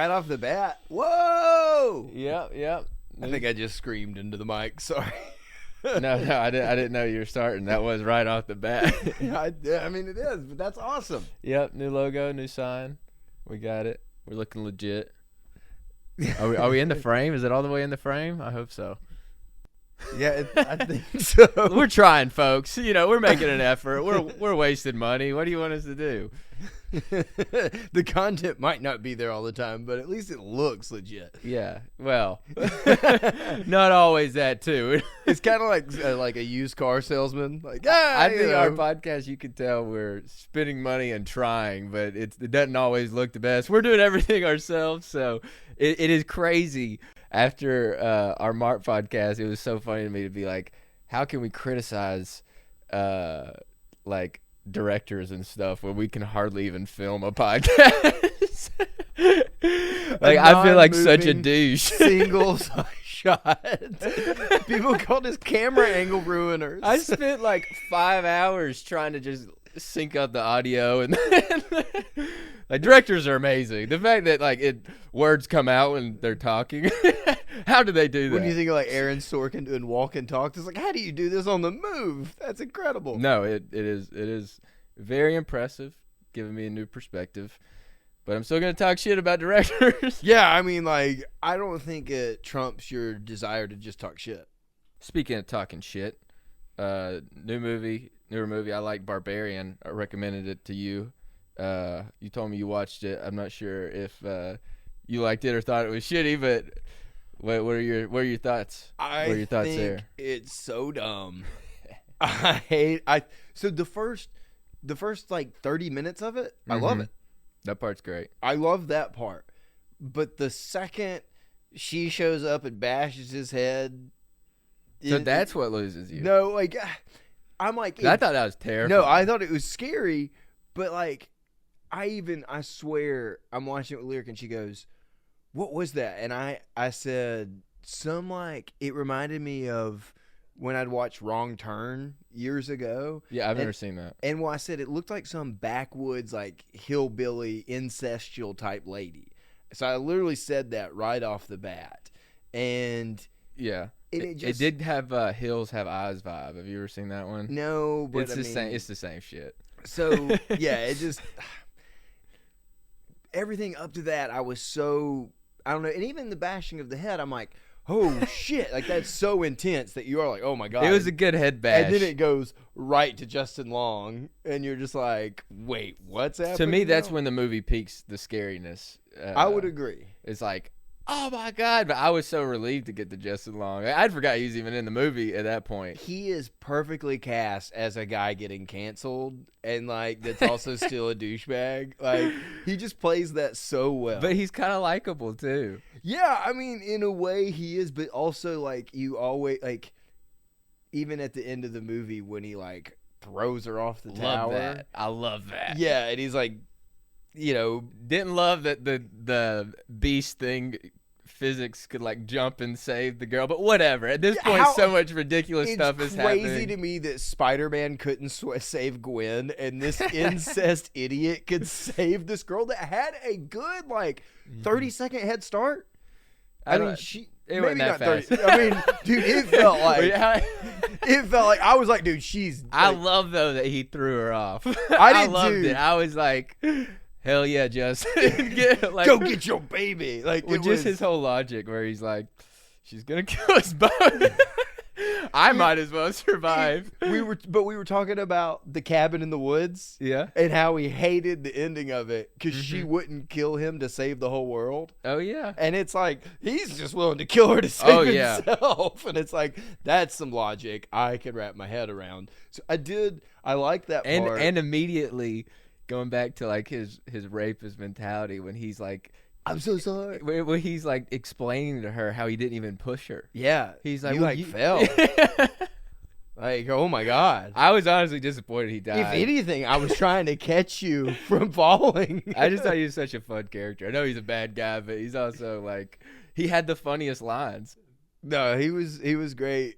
right off the bat. Whoa! Yep. I think I just screamed into the mic. Sorry. No, I didn't know you were starting. That was right off the bat. I mean, it is, but that's awesome. Yep, new logo, new sign. We got it. We're looking legit. Are we in the frame? Is it all the way in the frame? I hope so. Yeah, I think so. We're trying, folks. We're making an effort. We're wasting money. What do you want us to do? The content might not be there all the time, but at least it looks legit. Yeah, well, not always that too. It's kind of like a used car salesman. Like, I think our podcast, you could tell we're spending money and trying, but it doesn't always look the best. We're doing everything ourselves, so it is crazy. After our Mark podcast, it was so funny to me to be like, how can we criticize like directors and stuff when we can hardly even film a podcast? Like, I feel like such a douche. Single shot. People call this camera angle ruiners. I spent like 5 hours trying to just sync up the audio, and like, directors are amazing. The fact that words come out when they're talking. How do they do that? When you think of like Aaron Sorkin doing walk and talk, it's like, how do you do this on the move? That's incredible. No, it is very impressive, giving me a new perspective. But I'm still gonna talk shit about directors. Yeah, I mean, like, I don't think it trumps your desire to just talk shit. Speaking of talking shit, newer movie. I like Barbarian. I recommended it to you. You told me you watched it. I'm not sure if you liked it or thought it was shitty, but what are your thoughts? What are your thoughts there? It's so dumb. So the first like 30 minutes of it, I love it. That part's great. I love that part. But the second she shows up and bashes his head, so that's what loses you. No, like, I'm like, I thought that was terrifying. No, I thought it was scary, but like, I swear, I'm watching it with Lyric and she goes, "What was that?" And I said, it reminded me of when I'd watched Wrong Turn years ago. Yeah, I've never seen that. And I said it looked like some backwoods, like, hillbilly, incestual type lady. So I literally said that right off the bat. And yeah, it did have Hills Have Eyes vibe. Have you ever seen that one? No, but it's the same shit. So yeah, it just everything up to that, I was so, I don't know, and even the bashing of the head, I'm like, oh shit, like, that's so intense that you are like, oh my god. It was a good head bash. And then it goes right to Justin Long, and you're just like, wait, what's happening? To me, that's now? when the movie peaks the scariness. I would agree. It's like, oh my god, but I was so relieved to get to Justin Long. I'd forgot he was even in the movie at that point. He is perfectly cast as a guy getting canceled, and like, that's also still a douchebag. Like, he just plays that so well. But he's kind of likable too. Yeah, I mean, in a way he is, but also, like, you always, like, even at the end of the movie when he, like, throws her off the tower. That. I love that. Yeah, and he's like, didn't love that the beast thing, physics could, like, jump and save the girl, but whatever. At this point, so much ridiculous stuff is happening. It's crazy to me that Spider-Man couldn't save Gwen, and this incest idiot could save this girl that had a good, like, 30-second head start. I mean, it wasn't that fast. 30. I mean, dude, it felt like I was like, dude, she's. Like, I love though that he threw her off. I loved it. I was like, hell yeah, Justin, go get your baby. Like, well, just his whole logic where he's like, she's gonna kill us both. I might as well survive. We were talking about the cabin in the woods. Yeah. And how he hated the ending of it because she wouldn't kill him to save the whole world. Oh, yeah. And it's like, he's just willing to kill her to save himself. And it's like, that's some logic I can wrap my head around. So I like that part. And immediately going back to, like, his rapist mentality when he's like, I'm so sorry. When he's like explaining to her how he didn't even push her. Yeah. He's like, you fell. Like, oh my God. I was honestly disappointed he died. If anything, I was trying to catch you from falling. I just thought he was such a fun character. I know he's a bad guy, but he's also like, he had the funniest lines. No, he was great.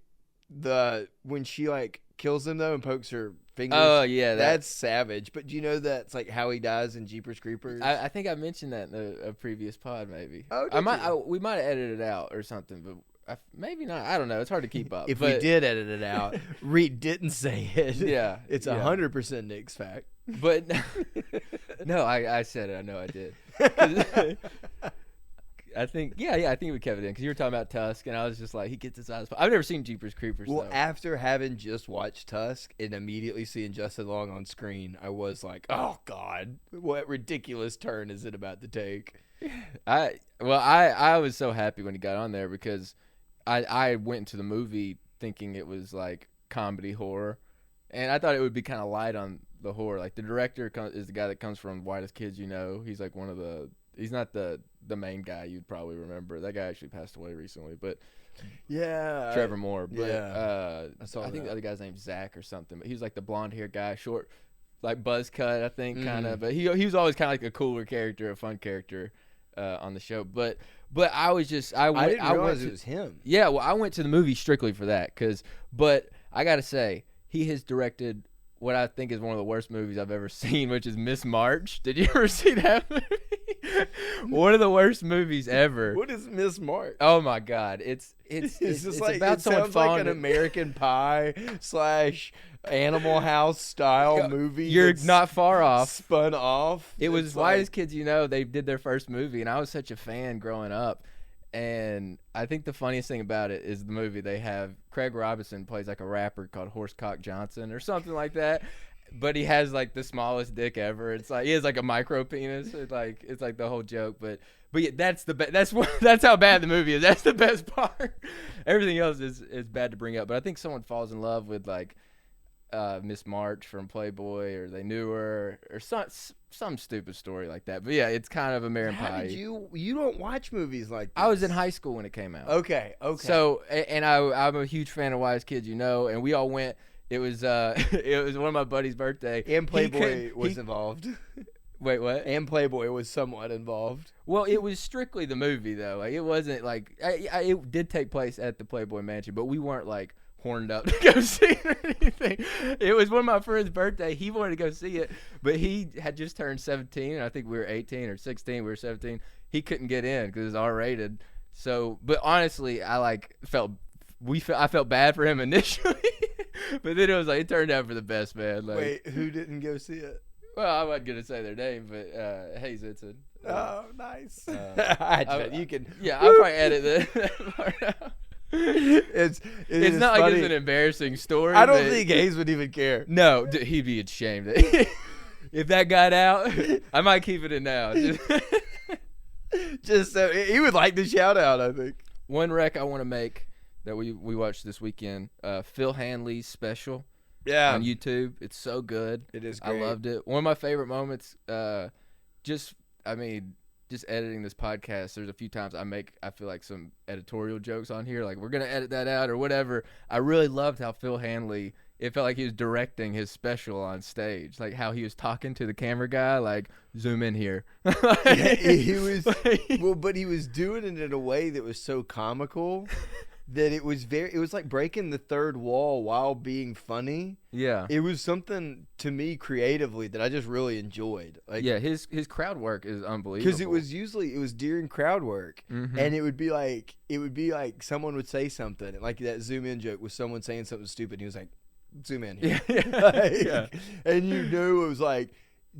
When she like kills him though and pokes her fingers. Oh yeah, that's savage. But do you know that's like how he dies in Jeepers Creepers? I think I mentioned that in a previous pod. Maybe. Oh, did you? We might have edited it out or something, but maybe not. I don't know. It's hard to keep up. If we did edit it out, Reed didn't say it. Yeah, it's 100% Nick's fact. But no, I said it. I know I did. I think we kept it in because you were talking about Tusk, and I was just like, he gets his eyes. I've never seen Jeepers Creepers. Well, though. after having just watched Tusk and immediately seeing Justin Long on screen, I was like, oh God, what ridiculous turn is it about to take? I was so happy when he got on there because I went into the movie thinking it was like comedy horror, and I thought it would be kind of light on the horror. Like the director is the guy that comes from Whitest Kids You Know. He's like one of the. He's not the main guy you'd probably remember. That guy actually passed away recently, but yeah, Trevor Moore. But yeah, I think the other guy's name's Zach or something. But he was like the blonde hair guy, short, like buzz cut, I think, kind of. But he was always kind of like a cooler character, a fun character on the show. But I was just I didn't realize it was him. Yeah, well, I went to the movie strictly for that but I gotta say he has directed what I think is one of the worst movies I've ever seen, which is Miss March. Did you ever see that movie? One of the worst movies ever. What is Miss March? Oh my God! It's just like about it someone sounds like an American Pie / Animal House style movie. You're not far off. Spun off. It was Whitest Kids You Know. They did their first movie, and I was such a fan growing up. And I think the funniest thing about it is the movie they have Craig Robinson plays like a rapper called Horsecock Johnson or something like that. But he has like the smallest dick ever. It's like he has like a micro penis. It's like the whole joke. But yeah, that's that's how bad the movie is. That's the best part. Everything else is bad to bring up. But I think someone falls in love with like Miss March from Playboy, or they knew her, or some stupid story like that. But yeah, it's kind of American Pie. How did you don't watch movies like this? I was in high school when it came out. Okay. So and I'm a huge fan of Whitest Kids You Know, and we all went. It was it was one of my buddy's birthday. And Playboy was involved. Wait, what? And Playboy was somewhat involved. Well, it was strictly the movie though. Like it wasn't like it did take place at the Playboy Mansion, but we weren't like horned up to go see it or anything. It was one of my friend's birthday. He wanted to go see it, but he had just turned 17, and I think we were 18 or 16. We were 17. He couldn't get in because it was R-rated. So, but honestly, I felt bad for him initially. But then it was like it turned out for the best, man. Like, wait, who didn't go see it? Well, I wasn't gonna say their name, but Hayes Itson. Oh, nice. You can. Yeah, I'll probably edit that part out. It's not funny. like it's an embarrassing story. I don't think Hayes would even care. No, he'd be ashamed. If that got out, I might keep it in now. Just so he would like the shout out, I think. One rec I want to make that we watched this weekend, Phil Hanley's special on YouTube. It's so good. It is great. I loved it. One of my favorite moments, just editing this podcast, there's a few times I feel like some editorial jokes on here, like we're going to edit that out or whatever. I really loved how Phil Hanley, it felt like he was directing his special on stage, like how he was talking to the camera guy, like zoom in here. He was, but he was doing it in a way that was so comical that it was like breaking the third wall while being funny. Yeah. It was something to me creatively that I just really enjoyed. Like, yeah, his crowd work is unbelievable. Because it was during crowd work, and it would be like someone would say something, like that zoom in joke was someone saying something stupid, and he was like, zoom in here. Yeah. And it was like,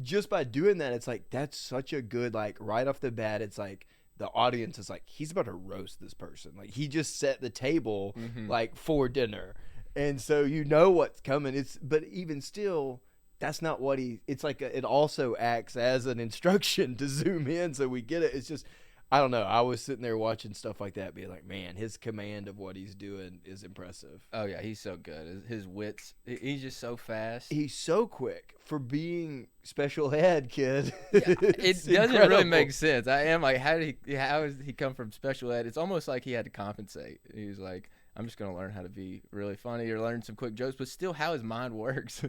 just by doing that, it's like, that's such a good, like, right off the bat, it's like, the audience is like, he's about to roast this person. Like, he just set the table, like, for dinner. And so you know what's coming. But even still, that's not what it's like, it also acts as an instruction to zoom in so we get it. It's just, I don't know. I was sitting there watching stuff like that, being like, man, his command of what he's doing is impressive. Oh, yeah, he's so good. His wits, he's just so fast. He's so quick for being special ed, kid. Yeah, it doesn't really make sense. I am like, how does he come from special ed? It's almost like he had to compensate. He was like, I'm just going to learn how to be really funny or learn some quick jokes, but still how his mind works.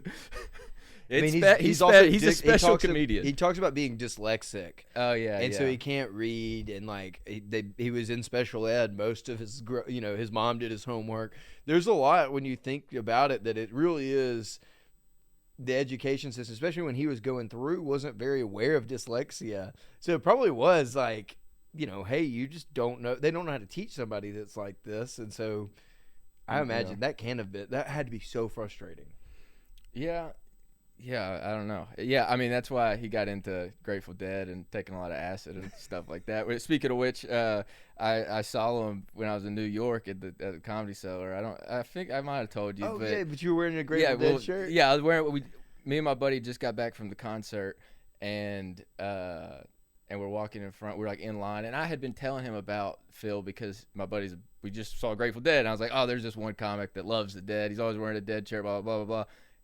He's a special comedian. He talks about being dyslexic. Oh yeah, and so he can't read, and like he was in special ed. Most of his his mom did his homework. There's a lot when you think about it that it really is. the education system, especially when he was going through, wasn't very aware of dyslexia. So it probably was like, hey, you just don't know. They don't know how to teach somebody that's like this. And so I imagine that had to be so frustrating. Yeah. Yeah, I don't know. Yeah, I mean, that's why he got into Grateful Dead and taking a lot of acid and stuff like that. Speaking of which, I saw him when I was in New York at the Comedy Cellar. I think I might have told you. Oh, but, yeah, but you were wearing a Grateful Dead shirt? Yeah, I was wearing me and my buddy just got back from the concert, and we're walking in front. We're like in line, and I had been telling him about Phil because my buddies, we just saw Grateful Dead, and I was like, oh, there's this one comic that loves the Dead. He's always wearing a Dead shirt, blah, blah, blah, blah.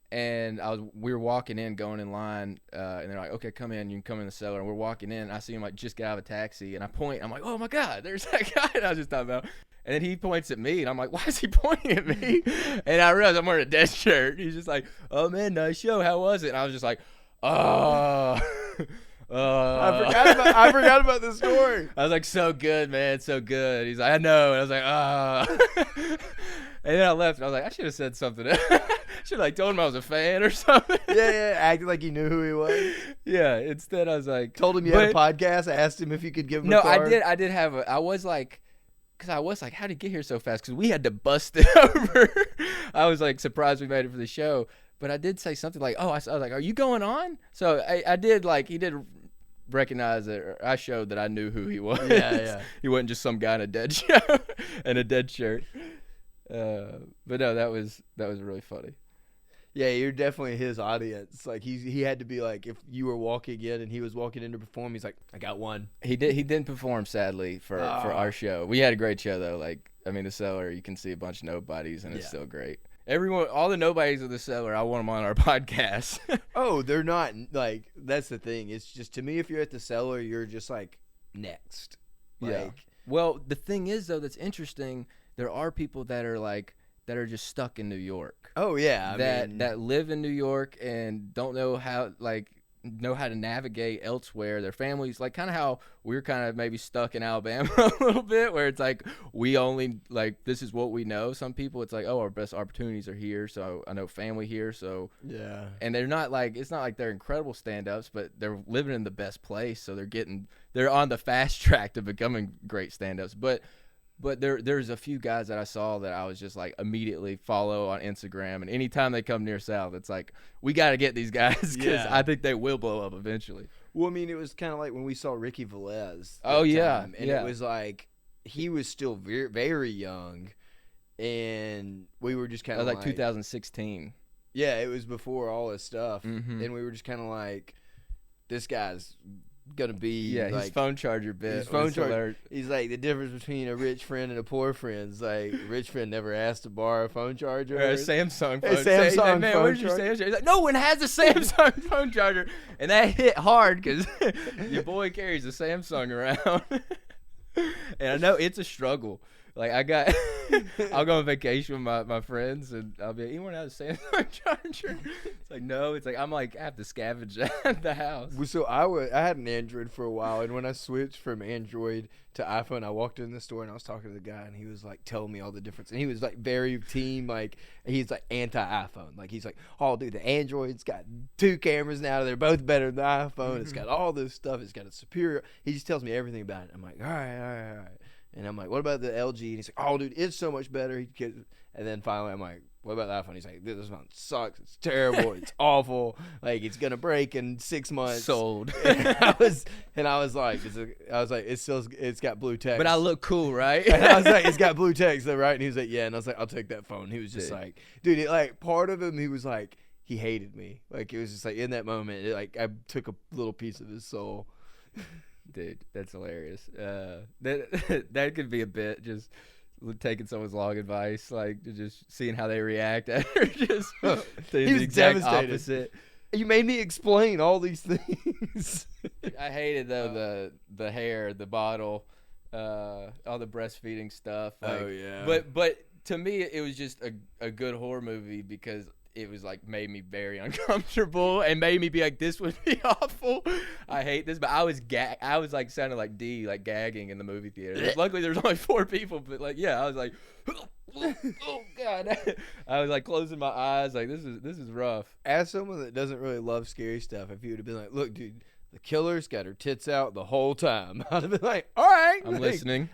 And we were walking in, going in line, and they're like, okay, come in. You can come in the cellar. And we're walking in, and I see him, like, just get out of a taxi. And I point. I'm like, oh, my God, there's that guy. And I was just talking about. And then he points at me, and I'm like, why is he pointing at me? And I realize I'm wearing a Dead shirt. He's just like, oh, man, nice show. How was it? And I was just like, oh. I forgot about the story. I was like, so good, man, so good. He's like, I know. And I was like, ah. And then I left, and I was like, I should have said something. Should have told him I was a fan or something. Yeah, acted like you knew who he was. Yeah, instead I was like, told him you had a podcast. Asked him if you could give him a card. I did have I was like, how'd he get here so fast? Because we had to bust it over. I was like surprised we made it for the show. But I did say something like, I was like, are you going on? So I did, he did recognize it. Or I showed that I knew who he was. Yeah. He wasn't just some guy in a Dead show and a Dead shirt. But no, that was really funny. Yeah, you're definitely his audience. Like he had to be like, if you were walking in and he was walking in to perform, he's like, I got one. He didn't perform, sadly, for our show. We had a great show though. The Cellar, you can see a bunch of nobodies, and it's still great. Everyone, all the nobodies of the Cellar, I want them on our podcast. Oh, they're not that's the thing. It's just, to me, if you're at the Cellar, you're just like next. Yeah. Well, the thing is though, that's interesting. There are people that are just stuck in New York. Oh yeah, that live in New York and don't know how to navigate elsewhere. Their families, kind of how we're kind of maybe stuck in Alabama a little bit, where it's like we only this is what we know. Some people, it's like, oh, our best opportunities are here, so I know family here, so yeah. And they're not it's not like they're incredible stand-ups, but they're living in the best place, so they're on the fast track to becoming great stand-ups. But there's a few guys that I saw that I was just immediately follow on Instagram, and anytime they come near South, it's like, we got to get these guys because I think they will blow up eventually. Well, it was kind of like when we saw Ricky Velez. Oh yeah, and it was like he was still very, very young, and we were just kind of like 2016. Yeah, it was before all this stuff, mm-hmm. and we were just kind of like, this guy's gonna be his phone charger bit. His phone charger. He's like, the difference between a rich friend and a poor friend is like, a rich friend never asked to borrow a phone charger. Or a Samsung phone. Samsung man, phone where's your Samsung? He's like, no one has a Samsung phone charger, and that hit hard because your boy carries a Samsung around, and I know it's a struggle. I'll go on vacation with my friends, and I'll be like, anyone has a Samsung charger? It's like, no. It's like, I have to scavenge at the house. So I had an Android for a while, and when I switched from Android to iPhone, I walked in the store, and I was talking to the guy, and he was telling me all the difference. And he was very team, he's anti-iPhone. He's like, oh, dude, the Android's got 2 cameras now. They're both better than the iPhone. Mm-hmm. It's got all this stuff. It's got a superior. He just tells me everything about it. I'm like, all right. And I'm like, what about the LG? And he's like, oh, dude, it's so much better. And then finally, I'm like, what about the iPhone? He's like, this phone sucks. It's terrible. It's awful. It's gonna break in 6 months. Sold. And I was like, it's got blue text. But I look cool, right? And I was like, it's got blue text, though, right? And he was like, yeah. And I was like, I'll take that phone. He was just like, dude, part of him, he was like, he hated me. It was just in that moment, I took a little piece of his soul. Dude, that's hilarious. That could be a bit, just taking someone's long advice, just seeing how they react after just he was exact devastated. Opposite. You made me explain all these things. I hated though the hair, the bottle, all the breastfeeding stuff. Oh yeah. But to me, it was just a good horror movie because it was made me very uncomfortable and made me be like, this would be awful. I hate this. But I was sounding like D, gagging in the movie theater. Luckily, there was only 4 people, but I was like, oh God. I was like closing my eyes, like this is rough. As someone that doesn't really love scary stuff, if you would have been like, look, dude, the killer's got her tits out the whole time, I'd have been like, all right. I'm listening.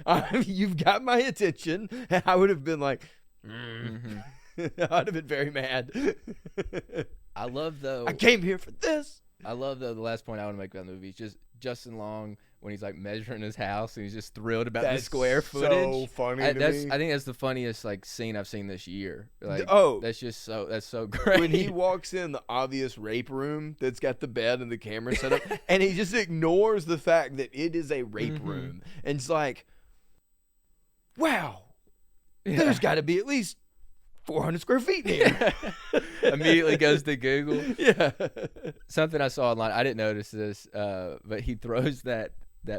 You've got my attention. And I would have been like, Mm-hmm. I'd have been very mad. I love though. I came here for this. I love though the last point I want to make about the movie is just Justin Long when he's like measuring his house and he's just thrilled about the square footage. So funny to me. I think that's the funniest like scene I've seen this year. Like, that's so great. When he walks in the obvious rape room that's got the bed and the camera set up, and he just ignores the fact that it is a rape room, and it's like, wow, there's got to be at least 400 square feet in here. Immediately goes to Google. Yeah. Something I saw online, I didn't notice this, but he throws that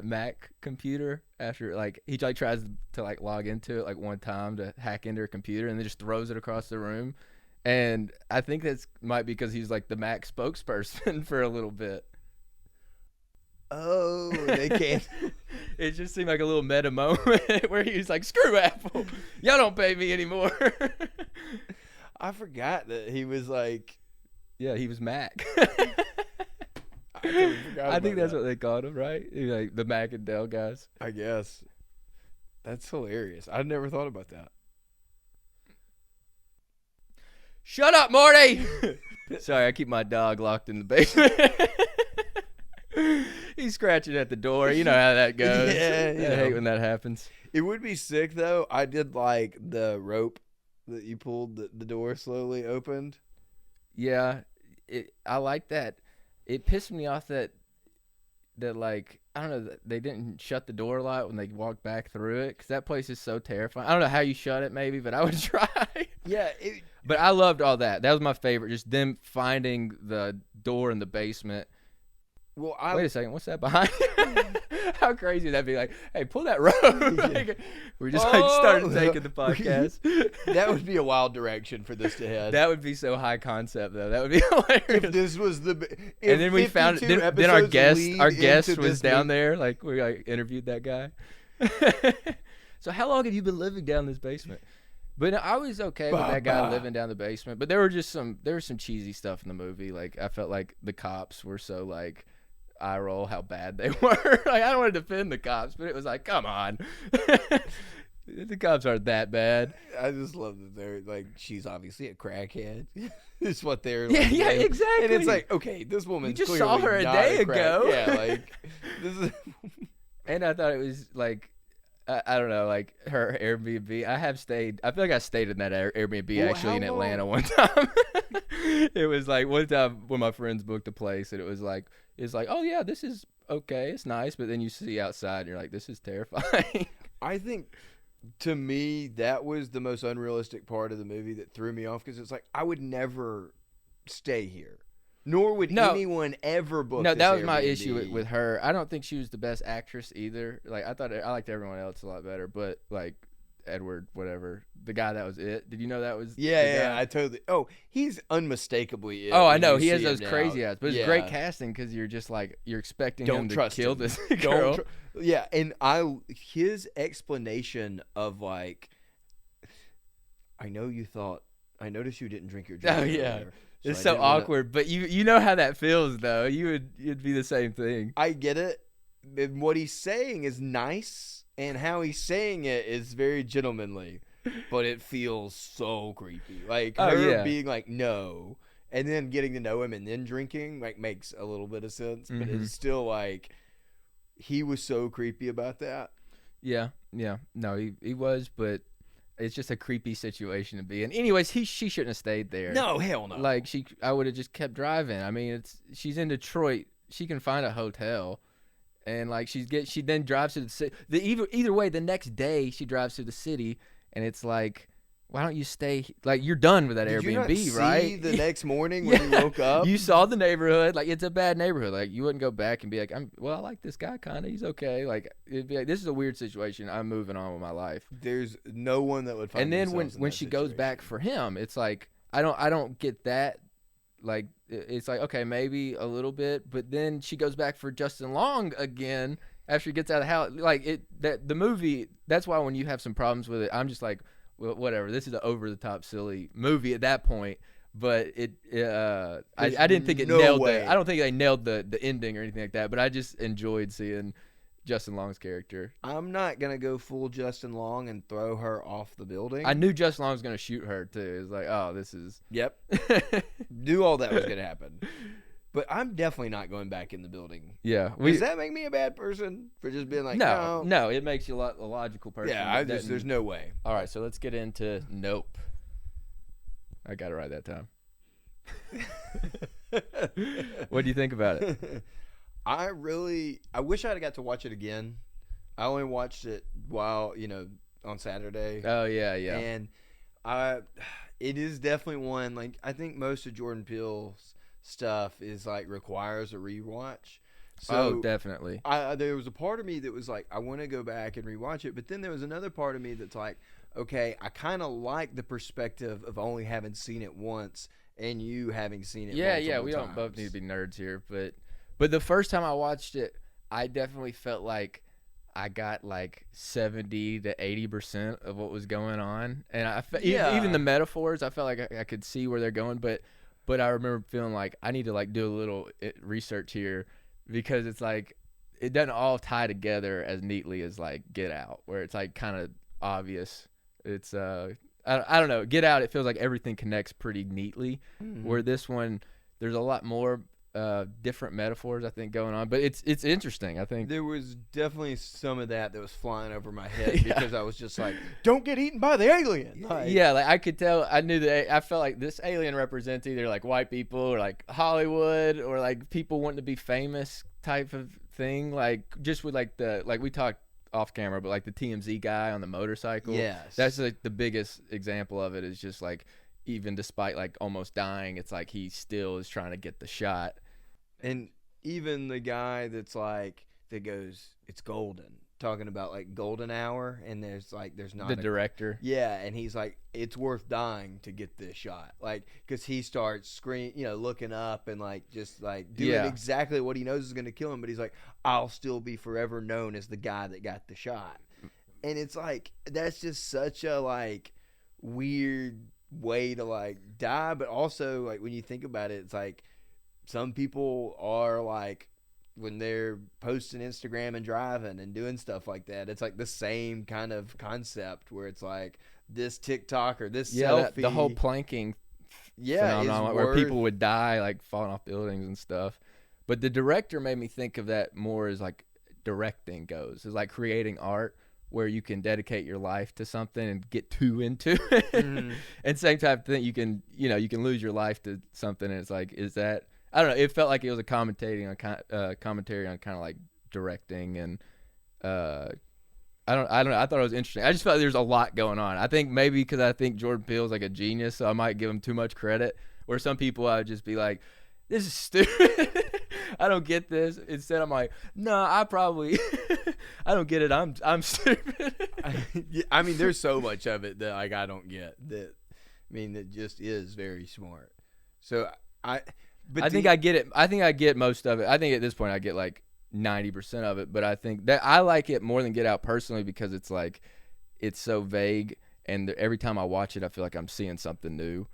Mac computer after, like, he like tries to like log into it like one time to hack into her computer and then just throws it across the room. And I think that's might be because he's like the Mac spokesperson for a little bit. Oh, they can't. It just seemed like a little meta moment where he was like, screw Apple. Y'all don't pay me anymore. I forgot that he was like. Yeah, he was Mac. I think that's what they called him, right? Like the Mac and Dell guys. I guess. That's hilarious. I'd never thought about that. Shut up, Morty! Sorry, I keep my dog locked in the basement. He's scratching at the door. You know how that goes. Yeah, I hate when that happens. It would be sick, though. I did like the rope that you pulled, the door slowly opened. Yeah, I like that. It pissed me off that like, I don't know, they didn't shut the door a lot when they walked back through it, because that place is so terrifying. I don't know how you shut it, maybe, but I would try. Yeah. But I loved all that. That was my favorite, just them finding the door in the basement. Well, wait a second, what's that behind? How crazy would that be? Like, hey, pull that rope. Like, we just like started taking the podcast. That would be a wild direction for this to head. That would be so high concept, though. That would be hilarious. If this was and then we found it. Then our guest was down there. Like, we like interviewed that guy. So how long have you been living down this basement? But no, I was okay with that guy living down the basement. But there was some cheesy stuff in the movie. Like, I felt like the cops were so like, eye roll how bad they were. Like, I don't want to defend the cops, but it was like, come on. The cops aren't that bad. I just love that they're like, she's obviously a crackhead. It's what they're like. Yeah, exactly. And it's like, okay, this woman. You just saw her a day ago. Yeah, like this is. And I thought it was like, I don't know, like her Airbnb. I feel like I stayed in that Airbnb actually in Atlanta one time. It was like one time when my friends booked a place, and it's like, oh yeah, this is okay, it's nice, but then you see outside and you're like, this is terrifying. I think, to me, that was the most unrealistic part of the movie that threw me off, because it's like, I would never stay here. Nor would anyone ever book. No, that was Airbnb. My issue with her. I don't think she was the best actress either. Like, I liked everyone else a lot better, but like Edward, whatever, the guy that was it. Did you know that was? Yeah, I totally. Oh, he's unmistakably it. Oh, I know he has those crazy eyes, but it's great casting, because you're just like, you're expecting him to kill this girl. Yeah, and his explanation of like, I noticed you didn't drink your drink. Oh yeah. Earlier. It's so awkward, but you know how that feels, though. You'd be the same thing. I get it. And what he's saying is nice, and how he's saying it is very gentlemanly, but it feels so creepy. Like, being like, no, and then getting to know him and then drinking, like, makes a little bit of sense, but it's still like, he was so creepy about that. Yeah. No, he was, but it's just a creepy situation to be in. Anyways, she shouldn't have stayed there. No, hell no. Like, I would have just kept driving. I mean, she's in Detroit. She can find a hotel, and like she then drives to the city. Either way, the next day she drives to the city, and it's like, why don't you stay? Like, you're done with that Airbnb, right? The next morning when you woke up, you saw the neighborhood. Like, it's a bad neighborhood. Like, you wouldn't go back and be like, I like this guy kind of. He's okay. Like, it'd be like, this is a weird situation. I'm moving on with my life. There's no one that would find. And then when she goes back for him, it's like, I don't get that. Like, it's like, okay, maybe a little bit, but then she goes back for Justin Long again after he gets out of the house. Like, the movie. That's why when you have some problems with it, I'm just like, well, whatever. This is an over the top silly movie at that point, but I didn't think it no nailed way. it. I don't think they nailed the ending or anything like that, but I just enjoyed seeing Justin Long's character. I'm not gonna go full Justin Long and throw her off the building. I knew Justin Long was going to shoot her too. It was like, oh, this is. Yep. Knew all that was gonna happen. But I'm definitely not going back in the building. Yeah. Does that make me a bad person for just being like, no, it makes you a logical person. Yeah, there's no way. All right, so let's get into Nope. I got it right that time. What do you think about it? I wish I'd got to watch it again. I only watched it while, on Saturday. Oh, yeah. And it is definitely one, like, I think most of Jordan Peele's stuff is, like, requires a rewatch. So definitely. There was a part of me that was like, I want to go back and rewatch it. But then there was another part of me that's like, okay, I kind of like the perspective of only having seen it once and you having seen it Yeah, multiple we times. don't both need to be nerds here. But the first time I watched it, I definitely felt like I got like 70 to 80% of what was going on. And even the metaphors, I felt like I could see where they're going. But I remember feeling like I need to like do a little research here because it's like it doesn't all tie together as neatly as like Get Out, where it's like kind of obvious. It's I don't know. Get Out, it feels like everything connects pretty neatly. Mm-hmm. Where this one, there's a lot more different metaphors I think going on, but it's interesting. I think there was definitely some of that was flying over my head because I was just like, don't get eaten by the alien. Like, like I could tell. I knew that. I felt like this alien represents either like white people or like Hollywood or like people wanting to be famous type of thing. Like just with like we talked off camera, but like the TMZ guy on the motorcycle. Yes, that's like the biggest example of it. Is just like even despite like almost dying, it's like he still is trying to get the shot. And even the guy that's like, that goes, it's golden, talking about like golden hour, and there's not the director. Yeah, and he's like, it's worth dying to get this shot. Like, because he starts looking up and like just like doing exactly what he knows is going to kill him. But he's like, I'll still be forever known as the guy that got the shot. And it's like, that's just such a like weird way to like die. But also like when you think about it, it's like, some people are like, when they're posting Instagram and driving and doing stuff like that, it's like the same kind of concept where it's like this TikTok or this selfie. The whole planking phenomenon where people would die like falling off buildings and stuff. But the director made me think of that more as like directing goes. It's like creating art where you can dedicate your life to something and get too into it. Mm-hmm. And same type of thing, you can lose your life to something, and it's like, is that, I don't know. It felt like it was a commentary on kind of like directing, and I don't know. I thought it was interesting. I just felt like there's a lot going on. I think maybe because I think Jordan Peele's like a genius, so I might give him too much credit. Where some people I would just be like, this is stupid. I don't get this. Instead, I'm like, no, I probably I don't get it. I'm stupid. I mean, there's so much of it that like I don't get. That just is very smart. So I think I get it. I think I get most of it. I think at this point I get like 90% of it. But I think that I like it more than Get Out personally because it's like it's so vague, and every time I watch it, I feel like I'm seeing something new,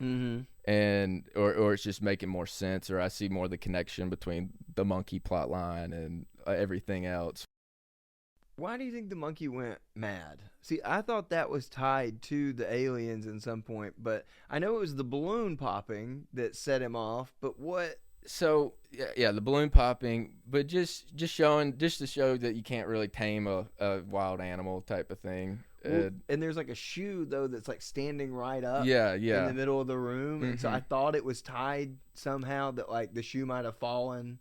and or it's just making more sense, or I see more of the connection between the monkey plot line and everything else. Why do you think the monkey went mad? See, I thought that was tied to the aliens in some point, but I know it was the balloon popping that set him off, but what? So, yeah, the balloon popping, but just to show that you can't really tame a wild animal type of thing. Well, and there's like a shoe, though, that's like standing right up in the middle of the room. And so I thought it was tied somehow that like the shoe might have fallen.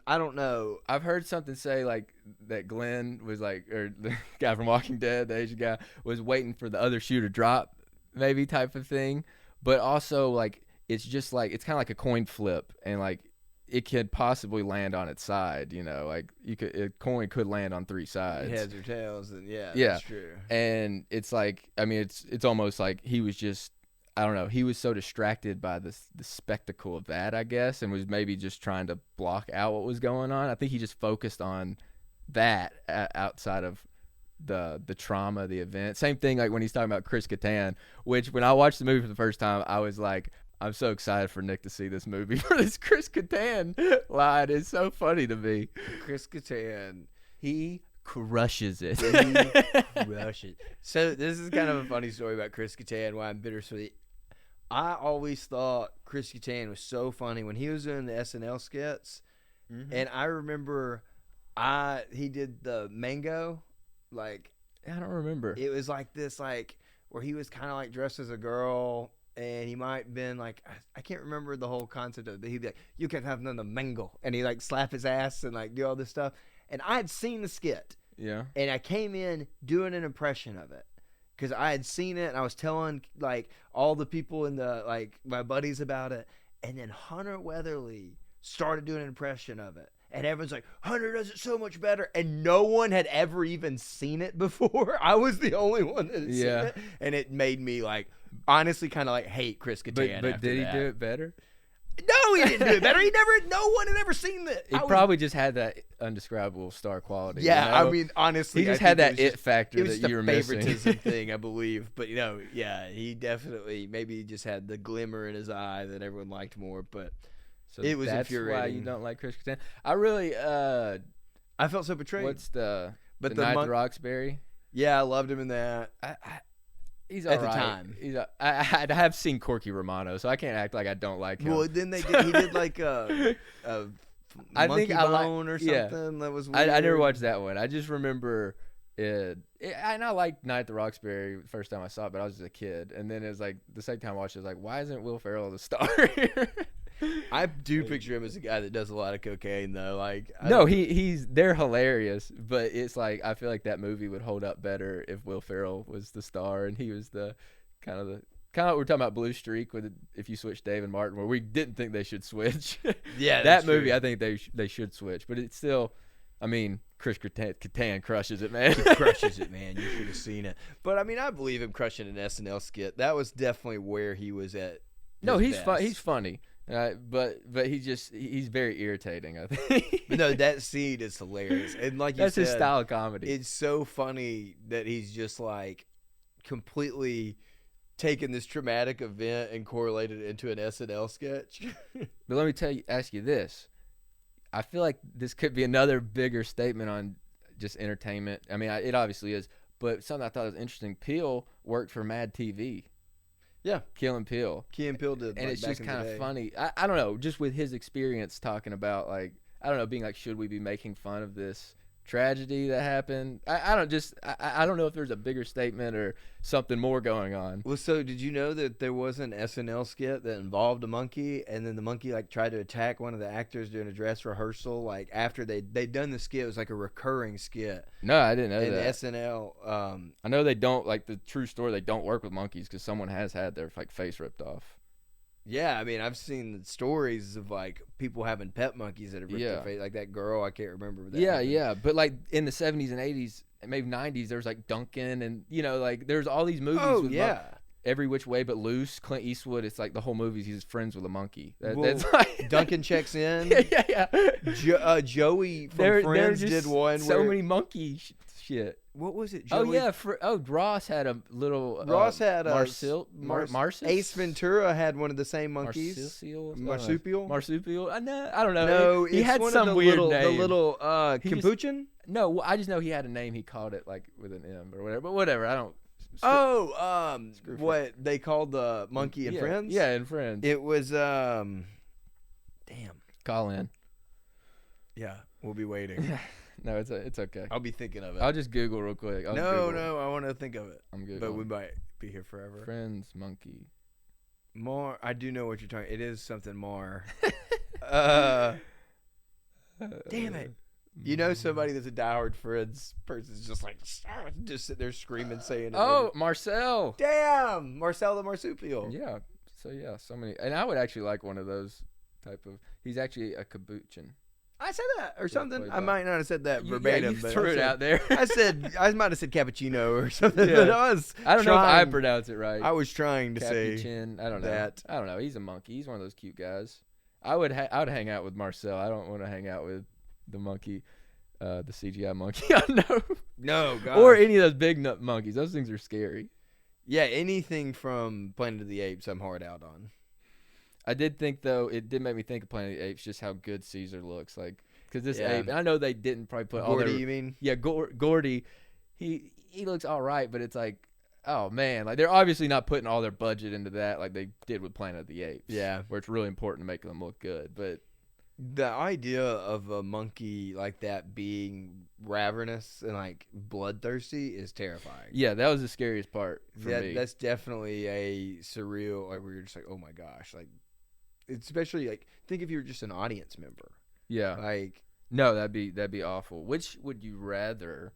I don't know. I've heard something say like that Glenn was like, or the guy from Walking Dead, the Asian guy, was waiting for the other shoe to drop, maybe type of thing. But also like it's just like it's kind of like a coin flip, and like it could possibly land on its side. Like a coin could land on three sides, heads or tails, and that's true. And it's like, I mean, it's almost like he was just, I don't know. He was so distracted by the spectacle of that, I guess, and was maybe just trying to block out what was going on. I think he just focused on that outside of the trauma, the event. Same thing like when he's talking about Chris Kattan, which when I watched the movie for the first time, I was like, I'm so excited for Nick to see this movie for this Chris Kattan line. It's so funny to me. Chris Kattan. He crushes it. Rushes. So this is kind of a funny story about Chris Kattan, why I'm bittersweet. I always thought Chris Kattan was so funny when he was doing the SNL skits. Mm-hmm. And I remember he did the Mango, like I don't remember. it was like this, like where he was kind of like dressed as a girl, and he might have been like, I can't remember the whole concept of it, but he'd be like, you can have none of the mango, and he like slap his ass and like do all this stuff. And I had seen the skit, Yeah. and I came in doing an impression of it because I had seen it, and I was telling like all the people in the like my buddies about it, and then Hunter Weatherly started doing an impression of it. And everyone's like, Hunter does it so much better. And no one had ever even seen it before. I was the only one that had seen it. And it made me, like, honestly kind of, like, hate Chris Kattan. But did he do it better? No, he didn't do it better. No one had ever seen it. He probably just had that undescribable star quality. Yeah, you know? I mean, honestly. He just had that it factor it was that you were the missing. favoritism thing, I believe. But, yeah, he definitely, maybe he just had the glimmer in his eye that everyone liked more. But So it was that's infuriating. why you don't like Chris Kattan. I really I felt so betrayed. what's the But the the Night mon- at the Roxbury? Yeah, I loved him in that. He's At all the right. time. I have seen Corky Romano, so I can't act like I don't like him. Well, then he did like a I monkey think I like- bone or yeah. something that was weird. I never watched that one. I just remember and I liked Night at the Roxbury the first time I saw it, but I was just a kid. And then it was like the second time I watched it, I was like, why isn't Will Ferrell the star here? I do picture him as a guy that does a lot of cocaine, though. Like, they're hilarious, but it's like I feel like that movie would hold up better if Will Ferrell was the star and he was the kind of we're talking about Blue Streak with if you switch Dave and Martin, where we didn't think they should switch. Yeah, that that's movie true. I think they should switch, but it's still, I mean, Chris Kattan crushes it, man. He crushes it, man. You should have seen it. But I mean, I believe him crushing an SNL skit. That was definitely where he was at. No, his he's best. He's funny, but he's very irritating. I think. But no, that scene is hilarious, and like you That's said, his style of comedy. it's so funny that he's just like completely taken this traumatic event and correlated it into an SNL sketch. But let me ask you this. I feel like this could be another bigger statement on just entertainment. I mean, it obviously is, but something I thought was interesting. Peele worked for Mad TV. Yeah. Key and Peele. Key and Peele did, And like, it's back just in the kind day. of funny. I don't know, just with his experience talking about, like, I don't know, being like, should we be making fun of this tragedy that happened? I don't know if there's a bigger statement or something more going on. Well, so did you know that there was an SNL skit that involved a monkey, and then the monkey like tried to attack one of the actors during a dress rehearsal? Like after they'd done the skit, it was like a recurring skit. No, I didn't know And that. SNL, I know they don't, like the true story, they don't work with monkeys because someone has had their like face ripped off. yeah, I mean, I've seen the stories of like people having pet monkeys that have ripped Yeah. their face, like that girl. I can't remember. That Yeah, happened. yeah, but like in the 70s and 80s and maybe 90s, there was like Duncan and like there's all these movies. Oh with yeah. Every Which Way But Loose, Clint Eastwood. It's like the whole movie. He's friends with a monkey. Well, That's like Duncan checks in. yeah. Joey from There Friends just did one. So where, many monkey shit. What was it? Oh Joey? yeah. Ross had a little. Ross had a Marcus. Ace Ventura had one of the same monkeys. Marsupial. Marsupial. I don't know. No, he it's had one some of the weird little, name. The little He just- capuchin. No, well, I just know he had a name. He called it like with an M or whatever. But whatever. I don't. Oh, Screw what they called the monkey and yeah, Friends? Yeah, and Friends. It was damn. Call in. Yeah, we'll be waiting. No, it's okay. I'll be thinking of it. I'll just Google real quick. No, I want to think of it. I'm good. But we might be here forever. Friends monkey. Mar, I do know what you're talking. It is something Mar. Damn it. You know somebody that's a diehard Friends person's just like just sit there screaming saying it. Oh, Marcel. Damn, Marcel the Marsupial. Yeah. So yeah, so many, and I would actually like one of those type of. He's actually a capuchin. I said that or something. played I by- might not have said that You verbatim, but threw I it said- out there. I might have said cappuccino or something. Yeah. But I was. I don't know if I trying- pronounce it right. I was trying to say. Capuchin. I don't know. that. I don't know. He's a monkey. He's one of those cute guys. I would hang out with Marcel. I don't want to hang out with the monkey. the CGI monkey. I know. No, God. Or any of those big monkeys. Those things are scary. Yeah, anything from Planet of the Apes, I'm hard out on. I did think, though, it did make me think of Planet of the Apes, just how good Caesar looks. Like, because this Yeah. ape, and I know they didn't probably put all Gordy, their. you mean? Yeah, Gordy, he looks all right, but it's like, oh, man. Like, they're obviously not putting all their budget into that like they did with Planet of the Apes. Yeah. Where it's really important to make them look good. But The idea of a monkey like that being ravenous and like bloodthirsty is terrifying. yeah, that was the scariest part for me. That's definitely a surreal, like where you're just like, oh my gosh, like, especially like think if you were just an audience member, Yeah. like, No, that'd be awful. Which would you rather?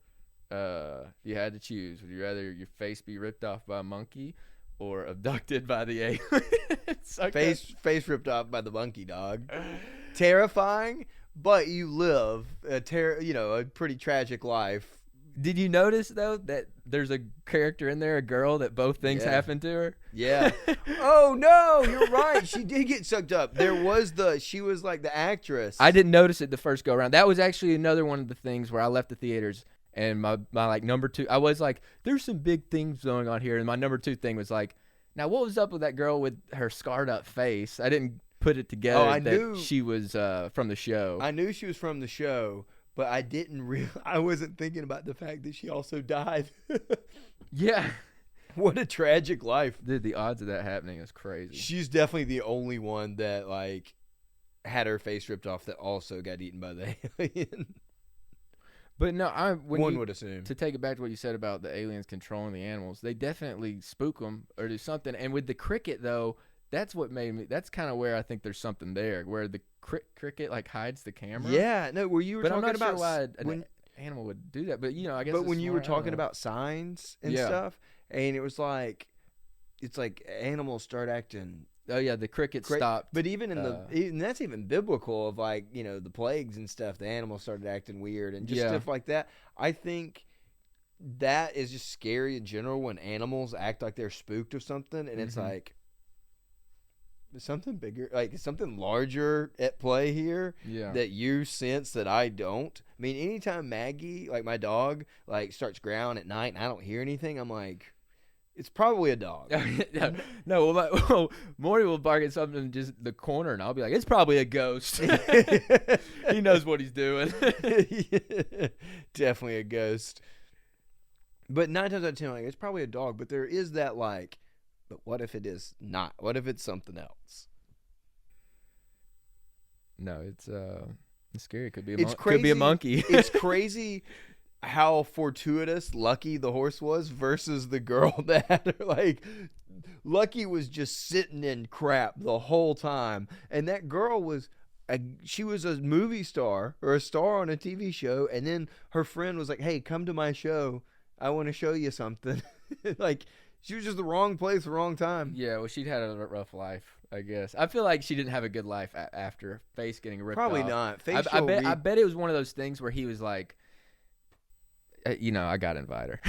If you had to choose, would you rather your face be ripped off by a monkey or abducted by the aliens? Okay. face ripped off by the monkey, dog. Terrifying, but you live a pretty tragic life. Did you notice though that there's a character in there, a girl, that both things Yeah. happened to her? Yeah. Oh no, you're right. She did get sucked up. She was like the actress. I didn't notice it the first go around. That was actually another one of the things where I left the theaters and my like number two, I was like, there's some big things going on here, and my number two thing was like, now what was up with that girl with her scarred up face? I didn't put it together I that knew- she was from the show. I knew she was from the show, but I wasn't thinking about the fact that she also died. Yeah. What a tragic life. Dude, the odds of that happening is crazy. She's definitely the only one that like had her face ripped off that also got eaten by the alien. But no, One would assume. to take it back to what you said about the aliens controlling the animals, they definitely spook them or do something. And with the cricket, though, that's what made me. That's kind of where I think there's something there, where the cricket like hides the camera. Yeah, no, where you were but I'm talking not about sure why an when, animal would do that. But I guess. but it's when you were smart, I don't talking know. about signs and Yeah. stuff, and it was like, it's like animals start acting. Oh yeah, the cricket stopped. But even and that's even biblical of like, the plagues and stuff, the animals started acting weird and just Yeah. stuff like that. I think that is just scary in general when animals act like they're spooked of something, and it's Mhm. like something bigger, like something larger at play here Yeah. that you sense that I don't. I mean, anytime Maggie, like my dog, like starts growling at night and I don't hear anything, I'm like, it's probably a dog. no, well, Morty will bark at something in just the corner, and I'll be like, "It's probably a ghost." He knows what he's doing. Definitely a ghost. But 9 times out of 10, like, it's probably a dog. But there is that like, but what if it is not? What if it's something else? No, it's scary. It could be a It's could be a crazy. monkey. It's crazy how fortuitous Lucky the horse was versus the girl that had her. Like, Lucky was just sitting in crap the whole time, and that girl was she was a movie star or a star on a TV show, and then her friend was like, "Hey, come to my show. I want to show you something." Like, she was just the wrong place, the wrong time. Yeah, well, she'd had a rough life, I guess. I feel like she didn't have a good life after face getting ripped Probably off. not. I bet it was one of those things where he was like, I got to invite her.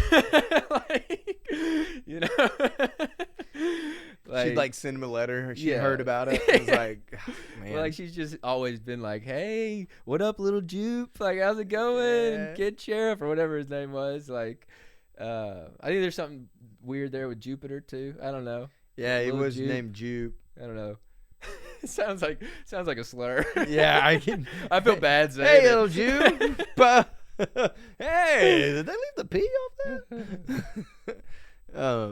Like, She'd like send him a letter. She Yeah. heard about it. It was like, man. Well, like she's just always been like, "Hey, what up, little Jupe? Like, how's it going, Yeah. Kid Sheriff or whatever his name was?" Like, I think there's something weird there with Jupiter too. I don't know. Yeah, it Little was Jupe. named Jupe. I don't know. It sounds like a slur. Yeah, I can. I feel bad saying Hey, it. little Jupe. Hey, did they leave the P off there?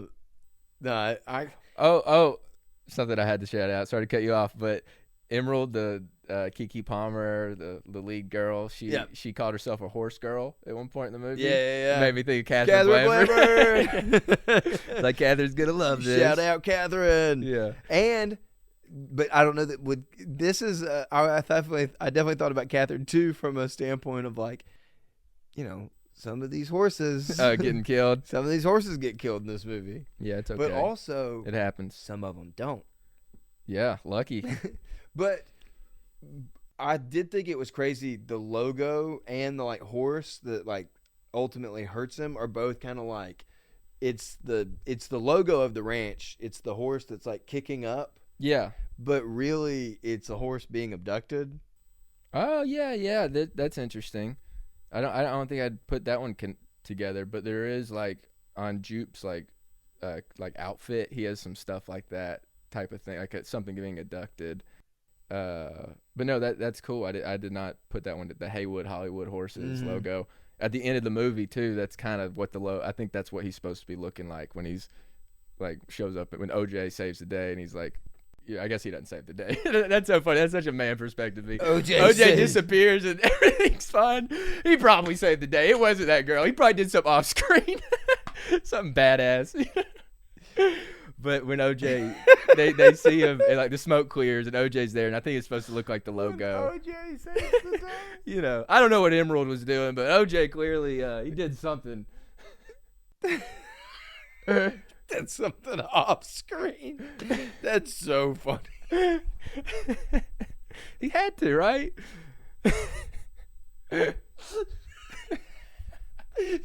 No, I Oh, something I had to shout out. Sorry to cut you off, but Emerald, the Keke Palmer, the lead girl, she called herself a horse girl at one point in the movie. yeah. Made me think of Catherine Catherine Blanford. Like, Catherine's gonna love this. Shout out, Catherine. Yeah. But I don't know that would. This is I definitely thought about Catherine too from a standpoint of like, some of these horses Getting killed. some of these horses get killed in this movie, Yeah, it's okay. but also it happens. some of them don't. Yeah, lucky. But I did think it was crazy. The logo and the like horse that like ultimately hurts him are both kind of like it's the logo of the ranch. It's the horse that's like kicking up, Yeah. but really it's a horse being abducted. Oh yeah. That's interesting. I don't think I'd put that one together, but there is like on Jupe's like outfit, he has some stuff like that type of thing, like something being abducted. But no, that's cool. I did not put that one. The Haywood Hollywood Horses logo at the end of the movie too. That's kind of what I think that's what he's supposed to be looking like when he's like shows up when OJ saves the day and he's like, yeah, I guess he doesn't save the day. That's so funny. That's such a man perspective. OJ disappears and everything's fine. He probably saved the day. It wasn't that girl. He probably did something off screen, something badass. But when OJ, they see him, and like the smoke clears, and OJ's there, and I think it's supposed to look like the logo. When OJ saves the day. You know, I don't know what Emerald was doing, but OJ clearly he did something. That's something off screen. That's so funny. He had to, right?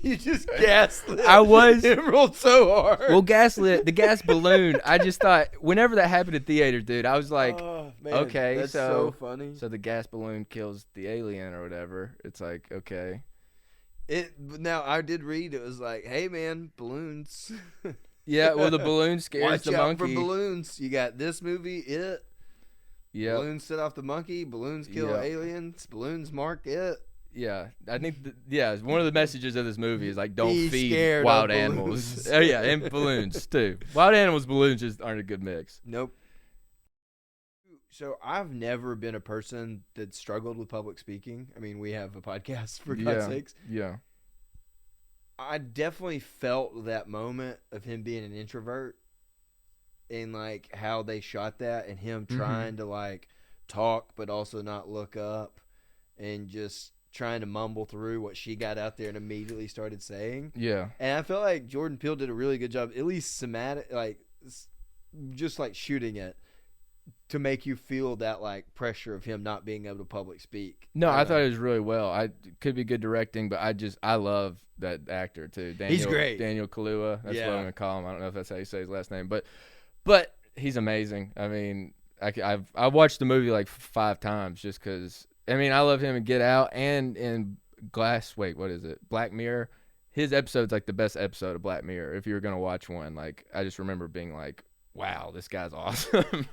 You just gaslit Emerald so hard. Well, gaslit, the gas balloon. I just thought whenever that happened at theaters, dude, I was like, oh, man, okay, that's so funny. So the gas balloon kills the alien or whatever. It's like, okay. Now I did read it was like, hey man, balloons. Yeah, well the balloon scares Watch the out monkey. for balloons. You got this movie, It. Yeah. Balloons set off the monkey. Balloons kill aliens. Balloons mark It. Yeah, I think one of the messages of this movie is like don't Be feed scared wild of animals. balloons. Oh yeah, and balloons too. Wild animals, balloons just aren't a good mix. Nope. So I've never been a person that struggled with public speaking. I mean, we have a podcast for God's sakes. Yeah. I definitely felt that moment of him being an introvert and like how they shot that and him trying to like talk but also not look up and just trying to mumble through what she got out there and immediately started saying. Yeah. And I feel like Jordan Peele did a really good job, at least somatic, like just like shooting it to make you feel that like pressure of him not being able to public speak. No, I thought it was really well. Could be good directing, but I love that actor too. He's great. Daniel Kaluuya. That's what I'm gonna call him. I don't know if that's how you say his last name, but he's amazing. I mean, I watched the movie like 5 times just because. I mean, I love him in Get Out and in Black Mirror. His episode's like the best episode of Black Mirror. If you were gonna watch one, like I just remember being like, wow, this guy's awesome.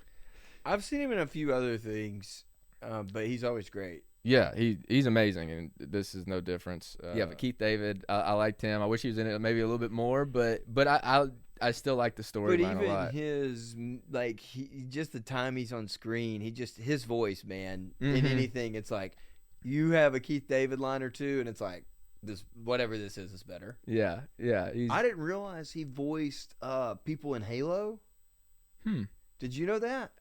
I've seen him in a few other things, but he's always great. Yeah, he's amazing, and this is no difference. Yeah, but Keith David, I liked him. I wish he was in it maybe a little bit more, but I still like the storyline a lot. But even his just the time he's on screen, his voice, man. In anything, it's like you have a Keith David line or two, and it's like this whatever this is better. Yeah. I didn't realize he voiced people in Halo. Did you know that?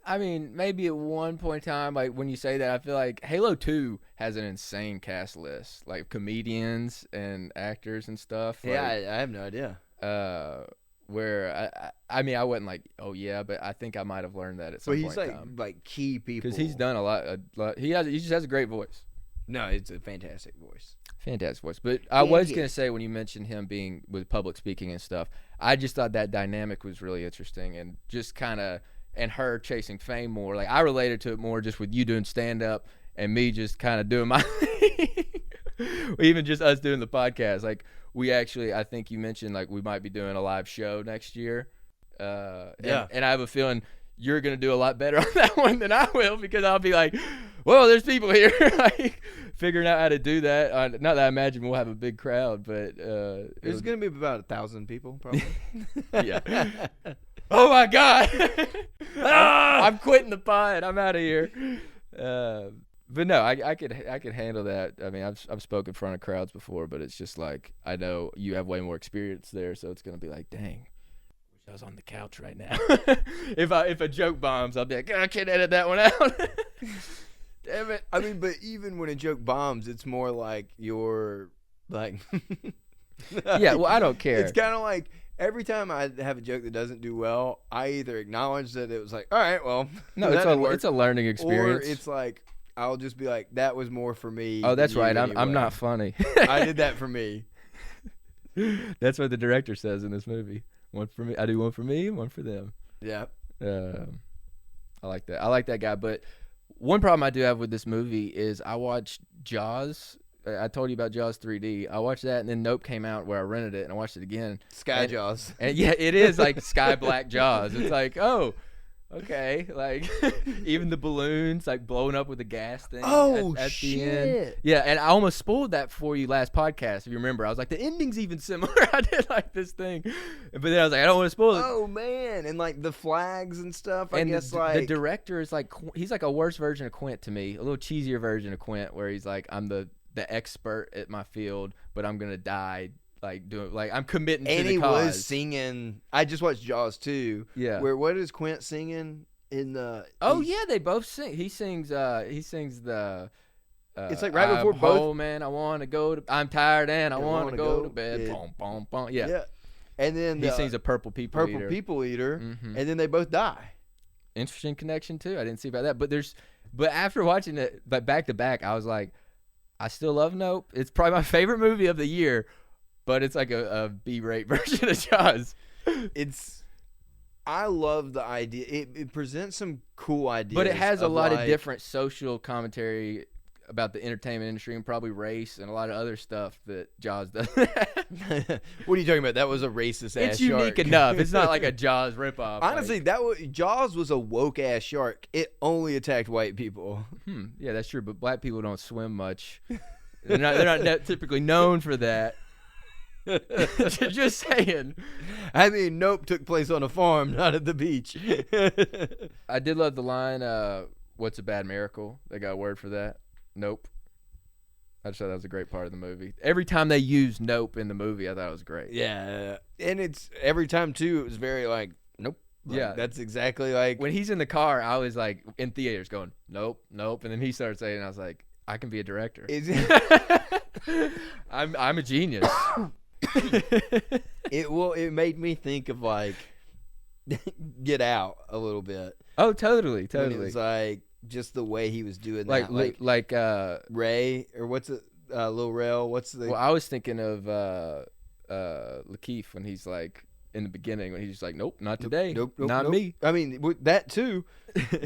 I mean, maybe at one point in time, like when you say that, I feel like Halo 2 has an insane cast list, like comedians and actors and stuff. Yeah, I have no idea. Where I mean, I wasn't like, oh yeah, but I think I might have learned that at some point. But he's like key people because he's done a lot. He just has a great voice. No, it's a fantastic voice. Fantastic voice. But I was gonna say when you mentioned him being with public speaking and stuff, I just thought that dynamic was really interesting and just kind of. And her chasing fame more. Like, I related to it more just with you doing stand-up and me just kind of doing my thing. Even just us doing the podcast. Like, we actually, I think you mentioned, like, we might be doing a live show next year. Yeah. And I have a feeling you're going to do a lot better on that one than I will because I'll be like, well, there's people here. Like, figuring out how to do that. Not that I imagine we'll have a big crowd, but... There's going to be about 1,000 people, probably. Yeah. Oh my God! I'm quitting the pod. I'm out of here. But no, I could handle that. I mean, I've spoken in front of crowds before, but it's just like I know you have way more experience there, so it's gonna be like, dang, wish I was on the couch right now. If a joke bombs, I'll be like, I can't edit that one out. Damn it. I mean, but even when a joke bombs, it's more like you're like. Yeah, well, I don't care. It's kind of like. Every time I have a joke that doesn't do well, I either acknowledge that it was like, all right, well, no, it's a learning experience, or it's like I'll just be like, that was more for me. Oh, that's right. Anyway. I'm not funny. I did that for me. That's what the director says in this movie. One for me. I do one for me, one for them. Yeah. I like that. I like that guy. But one problem I do have with this movie is I watched Jaws I told you about Jaws 3D. I watched that, and then Nope came out where I rented it, and I watched it again. Sky And- Jaws. And yeah, it is like sky black Jaws. It's like, oh, okay, like even the balloons like blowing up with the gas thing. Oh, at shit. the end. Yeah, and I almost spoiled that for you last podcast. If you remember, I was like, the ending's even similar. I did like this thing, but then I was like, I don't want to spoil it. Oh man, and like the flags and stuff. I And guess the like director is like he's like a worse version of Quint to me, a little cheesier version of Quint, where he's like, I'm the expert at my field, but I'm gonna die like doing like I'm committing to and the he cause. was singing. I just watched Jaws 2. Yeah. Where what is Quint singing in the? Oh he's- yeah, they both sing. He sings the. It's like right before I'm both- home and I want to go to. I'm tired and I want to go to bed. Yeah. Boom, boom, boom. Yeah. Yeah. And then He sings a Purple People Purple Eater. People Eater, Mhm. and then they both die. Interesting connection too. I didn't see about that, but after watching it, like back to back, I was like, I still love Nope. It's probably my favorite movie of the year, but it's like a B-rate version of Jaws. I love the idea. It presents some cool ideas. But it has a lot of like- different social commentary about the entertainment industry and probably race and a lot of other stuff that Jaws does. What are you talking about? That was a racist ass It's unique shark. enough. It's not like a Jaws ripoff. Honestly, Jaws was a woke ass shark. It only attacked white people. Yeah, that's true. But black people don't swim much. They're not typically known for that. Just saying. I mean, Nope took place on a farm, not at the beach. I did love the line, "What's a bad miracle?" They got a word for that. Nope. I just thought that was a great part of the movie. Every time they used "nope" in the movie, I thought it was great. Yeah, and it's every time too. It was very like, nope. Like, Yeah. that's exactly like When he's in the car, I was like in theaters going, "Nope, nope," and then he started saying, it, and I was like, "I can be a director. I'm a genius." It made me think of like Get Out a little bit. Oh, totally, When it totally. was like just the way he was doing Like that, like Ray or what's it, Lil Rel? What's the? well, I was thinking of Lakeith when he's like in the beginning when he's just like, "Nope, not today. Nope, not nope. me." I mean that too,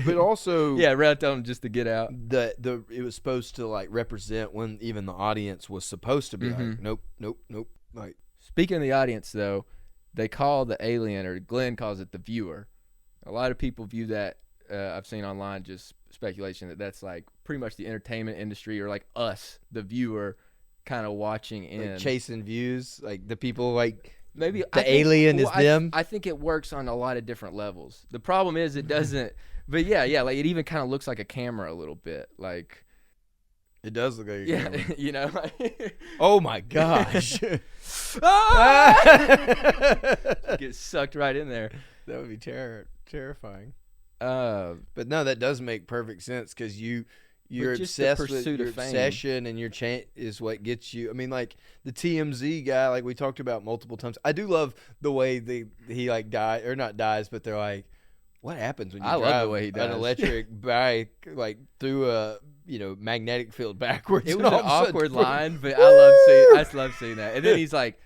but also Yeah, Red told him just to get out. the it was supposed to like represent when even the audience was supposed to be like, Mhm. nope, nope, nope. Like Speaking of the audience, though, they call the alien, or Glenn calls it the viewer. A lot of people view that. I've seen online just speculation that that's like pretty much the entertainment industry, or like us, the viewer, kind of watching in. like chasing views, like the people like Maybe the alien is them? I think it works on a lot of different levels. The problem is it doesn't. But yeah, like it even kind of looks like a camera a little bit, like it does look like a yeah, camera. you know. Like, Oh my gosh. Ah! That Get sucked right in there. would be terrifying. Uh, But no, that does make perfect sense because you're just the obsessed with pursuit your of fame. obsession, and your is what gets you. I mean, like the TMZ guy, like we talked about multiple times. I do love the way he like dies or not dies, but they're like, what happens when you I love drive the way he an does. electric bike like through a magnetic field backwards? it and was an all of a sudden, awkward boom. line, but I just love seeing that. And then he's like,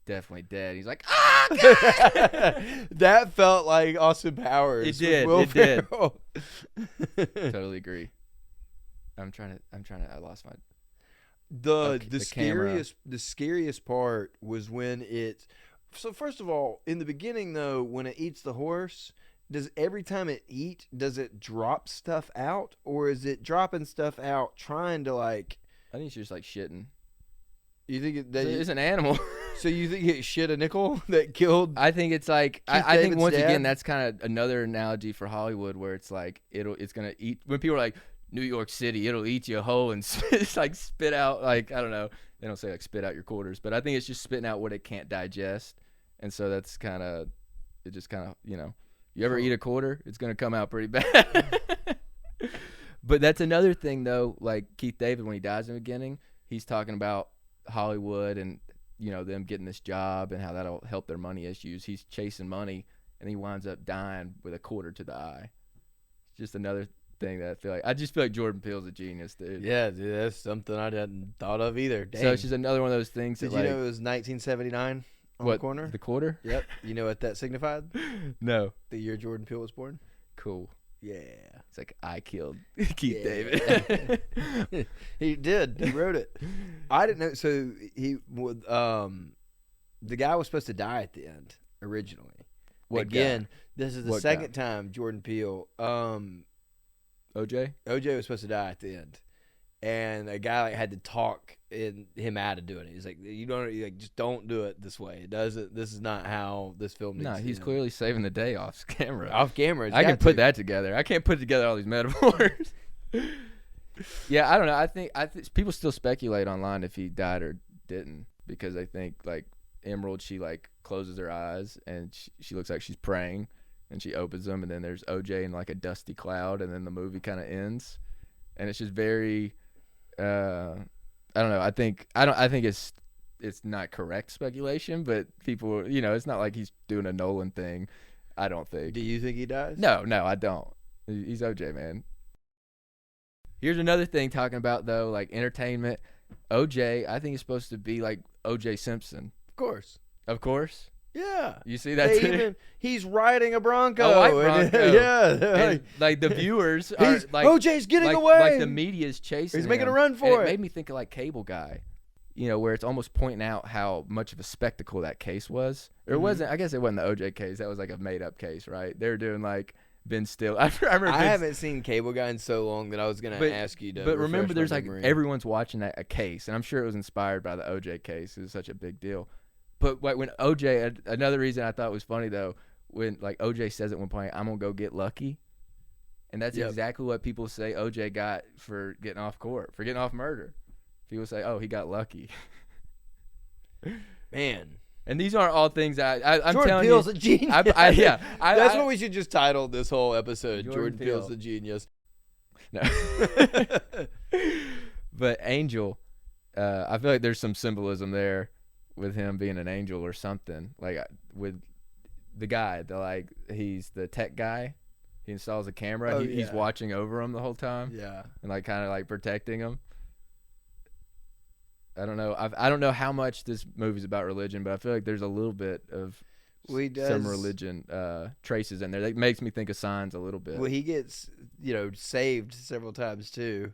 definitely dead. He's like, ah, God! That felt like Austin Powers. It with did, Will it did. Ferrell. Totally agree. I lost my. The Okay, the camera. scariest part was when so first of all, in the beginning though, when it eats the horse, every time it does it drop stuff out, or is it dropping stuff out trying to like, I think it's just like shitting. you think It's an animal. so you think it shit a nickel that killed? I think it's like Keith I think David's once dad? again that's kind of another analogy for Hollywood, where it's like it's gonna eat when people are like New York City, it'll eat you whole and it's like spit out, like I don't know, they don't say like spit out your quarters, but I think it's just spitting out what it can't digest, and so that's kind of it. Just kind of you ever eat a quarter, it's gonna come out pretty bad. But that's another thing though, like Keith David when he dies in the beginning, he's talking about Hollywood and them getting this job and how that'll help their money issues. He's chasing money and he winds up dying with a quarter to the eye. It's just another thing that I just feel like Jordan Peele's a genius, dude. Yeah, dude, that's something I hadn't thought of either. Dang. So it's just another one of those things Did that you like know it was 1979 on the corner? The quarter? Yep. You know what that signified? No. The year Jordan Peele was born. Cool. Yeah. It's like, I killed Keith Yeah. David. He did. He wrote it. I didn't know. So he would. The guy was supposed to die at the end originally. What Again, guy? this is the What second time Jordan Peele. OJ? OJ was supposed to die at the end, and a guy like had to talk him out of doing it. He's like, "You don't just don't do it this way. It doesn't. This is not how this film." No, needs to he's end." clearly saving the day off camera. Off camera. I can put that together. I can't put together all these metaphors. Yeah, I don't know. I think people still speculate online if he died or didn't, because they think like Emerald, she like closes her eyes and she looks like she's praying, and she opens them, and then there's OJ in like a dusty cloud, and then the movie kind of ends, and it's just very, I don't know. I think it's not correct speculation, but people, it's not like he's doing a Nolan thing. I don't think. Do you think he dies? No, I don't. He's OJ, man. Here's another thing talking about, though, like entertainment. OJ, I think is supposed to be like OJ Simpson. Of course. Of course. Yeah. You see that too? He's riding a Bronco. A white Bronco. Yeah. And, like the viewers are like, OJ's getting like, away. like the media's chasing He's making him. a run for And it. It made me think of like Cable Guy, where it's almost pointing out how much of a spectacle that case was. Or it wasn't. I guess it wasn't the OJ case. That was like a made up case, right? They were doing like Ben Stiller. I remember. I haven't seen Cable Guy in so long that I was gonna ask you to. But remember, refresh there's my like memory. everyone's watching a case, and I'm sure it was inspired by the OJ case. It was such a big deal. But like when OJ, another reason I thought was funny though, when like OJ says at one point, "I'm gonna go get lucky," and that's exactly what people say OJ got for getting off court, for getting off murder. People say, "Oh, he got lucky." Man. And these aren't all things I'm Jordan telling Peele's you. a genius. That's what we should just title this whole episode. Jordan Peele's Peele. a genius. No. But Angel, I feel like there's some symbolism there with him being an angel or something. Like with the guy, he's the tech guy. He installs a camera. And he's watching over him the whole time. Yeah. And like kind of like protecting him. I don't know. I don't know how much this movie's about religion, but I feel like there's a little bit of some religion traces in there. That makes me think of Signs a little bit. Well, he gets saved several times too.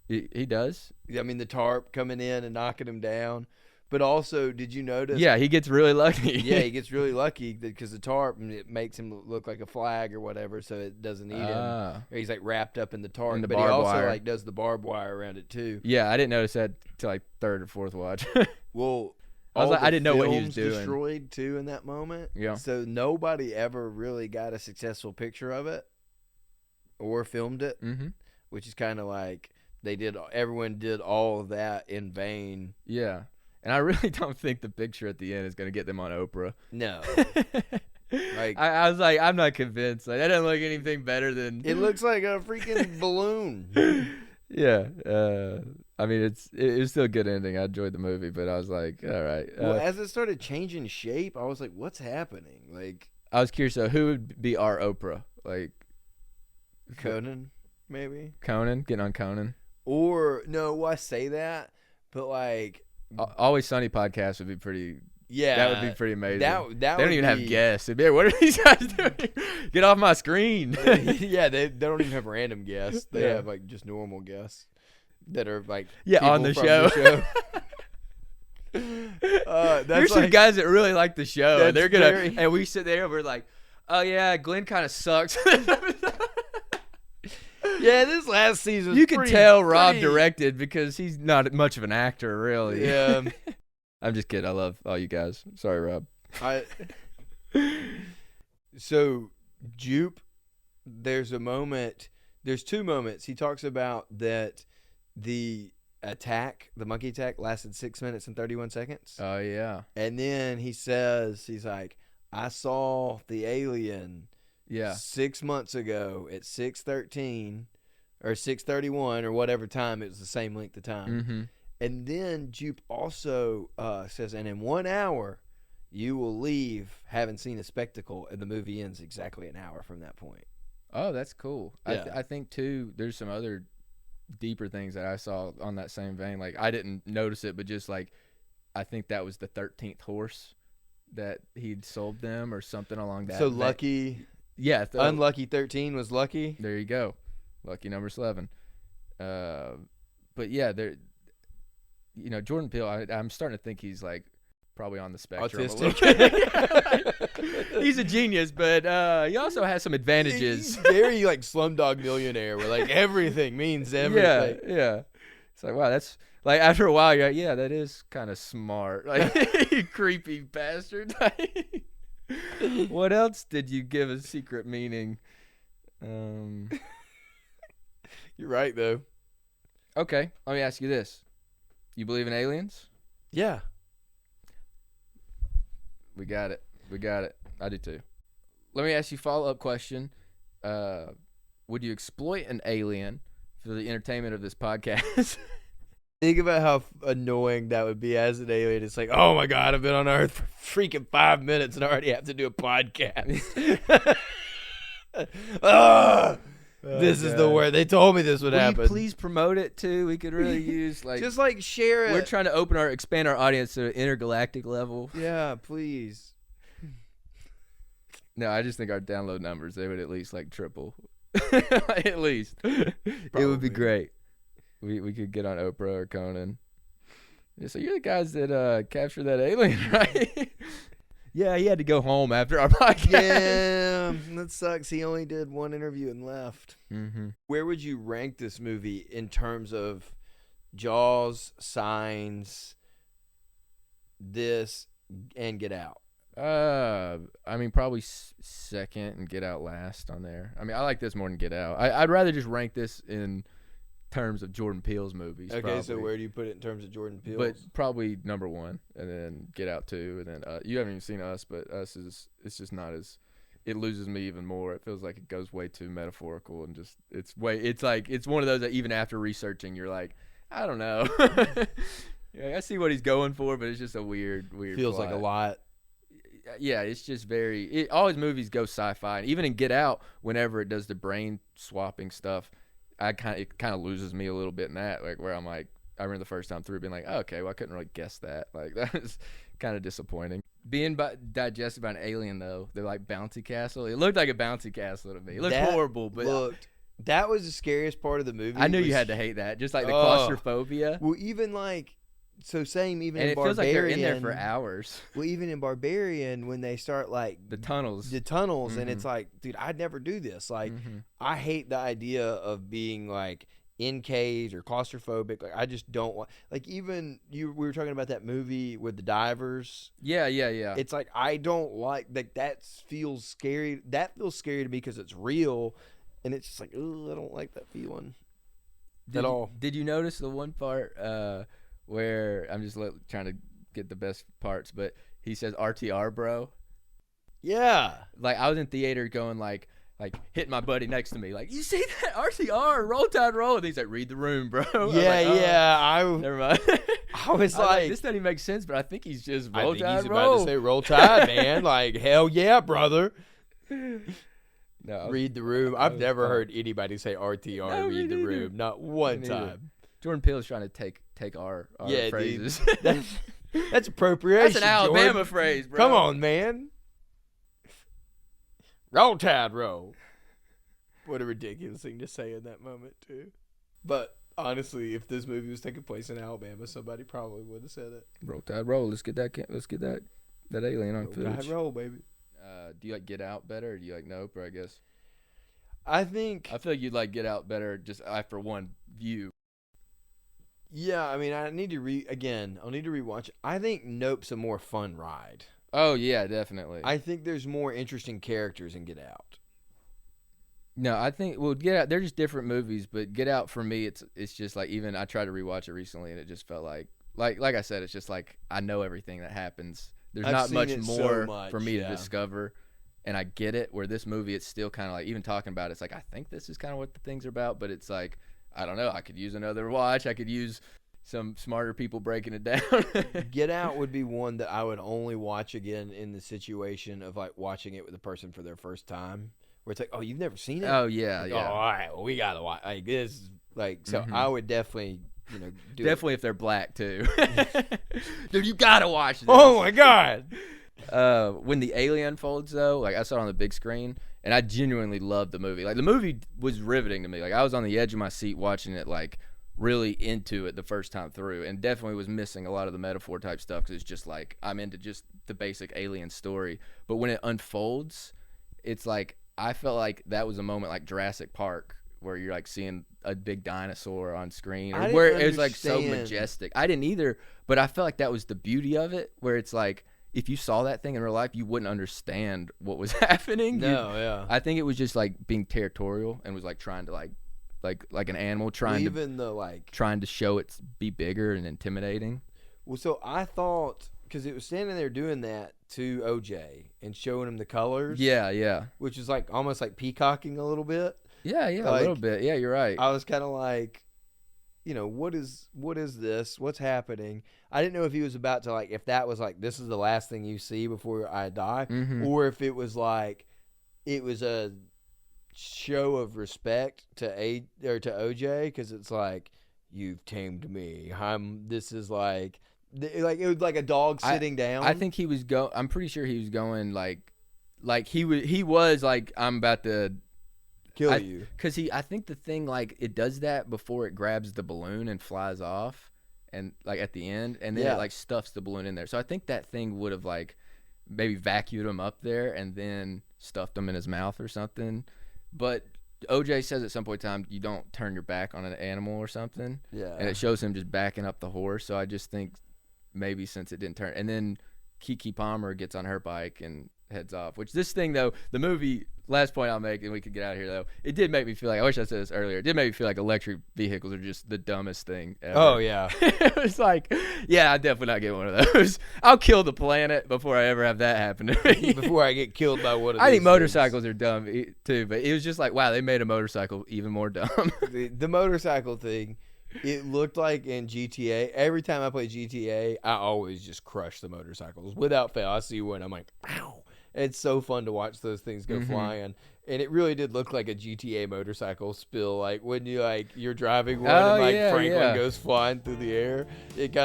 He does? I mean, the tarp coming in and knocking him down. But also, did you notice? Yeah, he gets really lucky. Yeah, he gets really lucky because the tarp, it makes him look like a flag or whatever, so it doesn't eat him. Or he's like wrapped up in the tarp. In the but he barbed also wire. like does the barbed wire around it too. Yeah, I didn't notice that till like third or fourth watch. Well, I was like, all I the didn't know what he films was doing. Destroyed too in that moment. Yeah. So nobody ever really got a successful picture of it or filmed it, which is kind of like everyone did all of that in vain. Yeah. And I really don't think the picture at the end is going to get them on Oprah. No. Like I was like, I'm not convinced. Like, that doesn't look anything better than. It looks like a freaking balloon. Yeah. I mean, it was still a good ending. I enjoyed the movie, but I was like, all right. Well, as it started changing shape, I was like, what's happening? Like, I was curious, though, who would be our Oprah? Like, Conan, maybe? Conan? Getting on Conan? Or, no, well, I say that, but like. Always Sunny podcast would be pretty. Yeah. That would be pretty amazing. That they don't even have guests. They'd be like, what are these guys doing? Get off my screen. Yeah, they don't even have random guests. They have like just normal guests that are like on the show. There's some guys that really like the show. And they're gonna and we sit there and we're like, oh yeah, Glenn kind of sucks. Yeah, this last season. You can tell Rob directed because he's not much of an actor, really. Yeah. I'm just kidding. I love all you guys. Sorry, Rob. So, Jupe, there's two moments. He talks about that the monkey attack, lasted 6 minutes and 31 seconds. Oh, yeah. And then he's like, I saw the alien 6 months ago at 6:13 or 6:31 or whatever time. It was the same length of time. Mm-hmm. And then Jupe also says, and in 1 hour, you will leave having seen a spectacle, and the movie ends exactly an hour from that point. Oh, that's cool. Yeah. I think, too, there's some other deeper things that I saw on that same vein. Like, I didn't notice it, but just, like, I think that was the 13th horse that he'd sold them or something along that. So Lucky Yeah. Unlucky 13 was lucky. There you go. Lucky number 11. But yeah, Jordan Peele, I'm starting to think he's like probably on the spectrum. Autistic. He's a genius, but he also has some advantages. He's very like Slumdog Millionaire, where like everything means everything. Yeah. It's like, wow, that's like after a while, you're like, yeah, that is kind of smart. Like, you creepy bastard. What else did you give a secret meaning? You're right though. Okay, let me ask you this: you believe in aliens? Yeah. We got it. I do too. Let me ask you a follow-up question. Would you exploit an alien for the entertainment of this podcast? Think about how annoying that would be as an alien. It's like, oh my God, I've been on Earth for freaking 5 minutes and I already have to do a podcast. This is the word. They told me this would happen. Will you please promote it too? We could really use like just like share it. We're trying to expand our audience to an intergalactic level. Yeah, please. No, I just think our download numbers, they would at least like triple. At least. It would be great. We could get on Oprah or Conan. Yeah, so you're the guys that captured that alien, right? Yeah, he had to go home after our podcast. Yeah, that sucks. He only did one interview and left. Mm-hmm. Where would you rank this movie in terms of Jaws, Signs, this, and Get Out? I mean, probably second and Get Out last on there. I mean, I like this more than Get Out. I'd rather just rank this in terms of Jordan Peele's movies. Okay, probably. so where do you put it in terms of Jordan Peele? But probably number one, and then Get Out 2, and then you haven't even seen Us, but Us it's just not as, it loses me even more. It feels like it goes way too metaphorical and just it's one of those that even after researching you're like, I don't know. Yeah, I see what he's going for, but it's just a weird feels plot. like a lot. Yeah, it's just all his movies go sci-fi, and even in Get Out, whenever it does the brain swapping stuff, it kind of loses me a little bit in that, like where I'm like, I remember the first time through being like, oh, okay, well I couldn't really guess that. Like that was kind of disappointing. Being digested by an alien though, they're like bouncy castle. It looked like a bouncy castle to me. It looked horrible, but that was the scariest part of the movie. I knew you had to hate that, just like the claustrophobia. Well, even like. So same even and in it Barbarian. Feels like they're in there for hours. Well, even in Barbarian, when they start like the tunnels, mm-hmm. And it's like, dude, I'd never do this. Like, mm-hmm. I hate the idea of being like in caves or claustrophobic. Like, I just don't want. Like, even we were talking about that movie with the divers. Yeah. It's like I don't like that. That feels scary. That feels scary to me because it's real, and it's just like, I don't like that feeling at all. Did you notice the one part? Where I'm just trying to get the best parts, but he says RTR, bro. Yeah. Like, I was in theater going like hitting my buddy next to me, like, you see that RTR, Roll Tide Roll? And he's like, read the room, bro. Yeah. Never mind. I was like, this doesn't even make sense, but I think he's just Roll Tide Roll. I think he's about to say Roll Tide, man. Like, hell yeah, brother. No, read the room. I've never heard anybody say RTR, read the room. Not one time. Jordan Peele is trying to take our phrases. Dude, that's appropriation. That's an Alabama Jordan. phrase, bro. Come on, man. Roll Tide, roll. What a ridiculous thing to say in that moment, too. But honestly, if this movie was taking place in Alabama, somebody probably would have said it. Roll Tide, roll. Let's get that alien on footage. Roll Tide, roll, baby. Do you like Get Out better, or do you like Nope? Or I guess I feel like you'd like Get Out better just after one view. Yeah, I mean, I'll need to rewatch it. I think Nope's a more fun ride. Oh, yeah, definitely. I think there's more interesting characters in Get Out. No, I think, Get Out, they're just different movies, but Get Out, for me, it's just like, even I tried to rewatch it recently, and it just felt like I said, it's just like, I know everything that happens. There's not much more for me to discover, and I get it, where this movie, it's still kind of like, even talking about it, it's like, I think this is kind of what the things are about, but it's like, I don't know. I could use another watch. I could use some smarter people breaking it down. Get Out would be one that I would only watch again in the situation of like watching it with a person for their first time, where it's like, oh, you've never seen it? Oh yeah, like, yeah. Oh, all right, well, we gotta watch. Like this, like so. Mm-hmm. I would definitely, do definitely it. If they're black too. Dude, you gotta watch this. Oh my god. When the alien unfolds, though, like I saw it on the big screen, and I genuinely loved the movie. Like the movie was riveting to me. Like I was on the edge of my seat watching it, like really into it the first time through, and definitely was missing a lot of the metaphor type stuff because it's just like I'm into just the basic alien story. But when it unfolds, it's like I felt like that was a moment like Jurassic Park where you're like seeing a big dinosaur on screen, or where it was like so majestic. I didn't either, but I felt like that was the beauty of it, where it's like if you saw that thing in real life, you wouldn't understand what was happening. No, yeah. I think it was just like being territorial and was like trying to like an animal trying to show it be bigger and intimidating. Well, so I thought because it was standing there doing that to OJ and showing him the colors. Yeah. Which is like almost like peacocking a little bit. Yeah, like, a little bit. Yeah, you're right. I was kind of like, what is this? What's happening? I didn't know if he was about to if that was like this is the last thing you see before I die, or if it was like it was a show of respect to OJ because it's like you've tamed me. This is like it was like a dog sitting down. I think he was I'm pretty sure he was going like he was like I'm about to kill you because I think the thing like it does that before it grabs the balloon and flies off and like at the end and then it like stuffs the balloon in there. So I think that thing would have like maybe vacuumed him up there and then stuffed him in his mouth or something. But OJ says at some point in time you don't turn your back on an animal or something. Yeah. And it shows him just backing up the horse. So I just think maybe since it didn't turn, and then Keke Palmer gets on her bike and heads off. Which this thing though, the movie. Last point I'll make, and we could get out of here though. It did make me feel like I wish I said this earlier. It did make me feel like electric vehicles are just the dumbest thing ever. Oh yeah, it was like, yeah, I'd definitely not get one of those. I'll kill the planet before I ever have that happen to me. Before I get killed by one of these. I think motorcycles are dumb too, but it was just like, wow, they made a motorcycle even more dumb. The motorcycle thing. It looked like in GTA. Every time I play GTA, I always just crush the motorcycles without fail. I see one, I'm like, wow. It's so fun to watch those things go flying, and it really did look like a GTA motorcycle spill. Like when you're driving one and Franklin goes flying through the air. It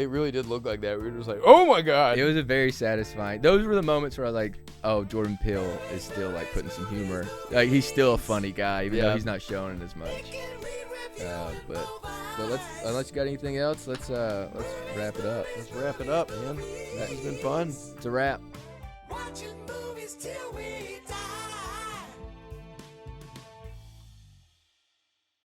really did look like that. We were just like, oh my god! It was a very satisfying. Those were the moments where I was like, oh, Jordan Peele is still like putting some humor. Like he's still a funny guy, even though he's not showing it as much. But let's unless you got anything else, let's wrap it up. Let's wrap it up, man. This has been fun. It's a wrap.